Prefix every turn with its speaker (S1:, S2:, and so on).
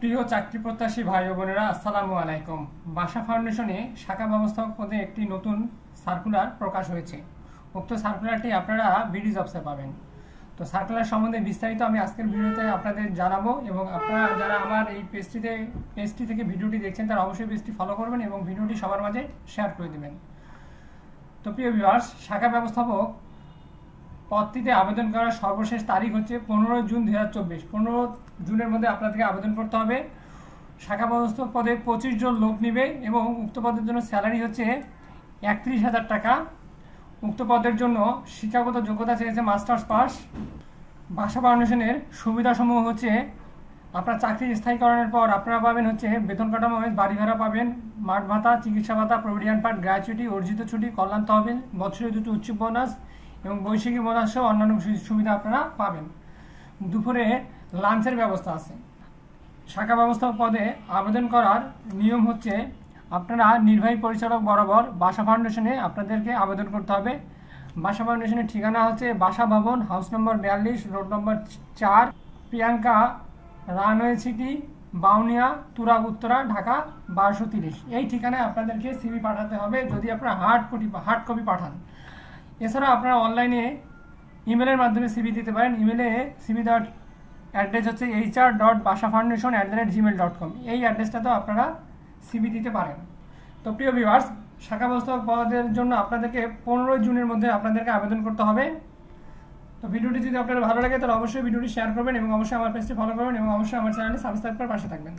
S1: প্রিয় চাকরি প্রত্যাশী ভাই ও বোনেরা, আসসালামু আলাইকুম। বাসা ফাউন্ডেশনে শাখা ব্যবস্থাপক পদে একটি নতুন সার্কুলার প্রকাশ হয়েছে। উক্ত সার্কুলারটি আপনারা বিডি জবসে পাবেন। তো সার্কুলার সম্বন্ধে বিস্তারিত আমি আজকের ভিডিওতে আপনাদের জানাবো, এবং আপনারা যারা আমার এই পেজটি থেকে ভিডিওটি দেখছেন তারা অবশ্যই পেজটি ফলো করবেন এবং ভিডিওটি সবার মাঝে শেয়ার করে দেবেন। তো প্রিয় ভিউয়ার্স, শাখা ব্যবস্থাপক পদটিতে আবেদন করার সর্বশেষ তারিখ হচ্ছে 15 জুন 2024। 15 জুনের মধ্যে আপনাদেরকে আবেদন করতে হবে। শাখা ব্যবস্থাপক পদে 25 জন লোক নিবে এবং উক্ত পদের জন্য স্যালারি হচ্ছে 31,000 টাকা। উক্ত পদের জন্য শিক্ষাগত যোগ্যতা চেয়েছে মাস্টার্স পাস। বাসা ফাউন্ডেশনের সুবিধাসমূহ হচ্ছে আপনার চাকরি স্থায়ীকরণের পর আপনারা পাবেন হচ্ছে বেতন কাঠামো, বাড়ি ভাড়া পাবেন, মাঠ ভাতা, চিকিৎসা ভাতা, প্রভিডেন্ট ফান্ড, গ্র্যাচুইটি, অর্জিত ছুটি, কল্যাণ তহবিল, বছরে 2টি উচ্চ বোনাস এবং বৈশাখী বোনাস সহ অন্যান্য সুবিধা আপনারা পাবেন। দুপুরে লাঞ্চের ব্যবস্থা আছে। শাখা ব্যবস্থাপক পদে আবেদন করার নিয়ম হচ্ছে আপনারা নির্বাহী পরিচালক বরাবর বাসা ফাউন্ডেশনে আপনাদেরকে আবেদন করতে হবে। বাসা ফাউন্ডেশনের ঠিকানা হচ্ছে বাসা ভবন, হাউস নম্বর 42, road number 4, Priyanka runway city, Bauniya, Turag Uttara, Dhaka 1230। এই ঠিকানায় আপনাদেরকে সিভি পাঠাতে হবে যদি আপনারা হার্ড কপি পাঠান। এছাড়া আপনারা অনলাইনে ইমেলের মাধ্যমে সিভি দিতে পারেন। ইমেলে সিভি দেওয়ার অ্যাড্রেস হচ্ছে hr.basafoundation@gmail.com। এই অ্যাড্রেসটাতেও আপনারা সিভি দিতে পারেন। তো প্রিয় ভিউয়ার্স, শাখা ব্যবস্থাপক পদের জন্য আপনাদেরকে 15 জুনের মধ্যে আপনাদেরকে আবেদন করতে হবে। তো ভিডিওটি যদি আপনাদের ভালো লাগে তাহলে অবশ্যই ভিডিওটি শেয়ার করবেন এবং অবশ্যই আমার পেজটি ফলো করবেন এবং অবশ্যই আমার চ্যানেলটি সাবস্ক্রাইব করে পাশে থাকবেন।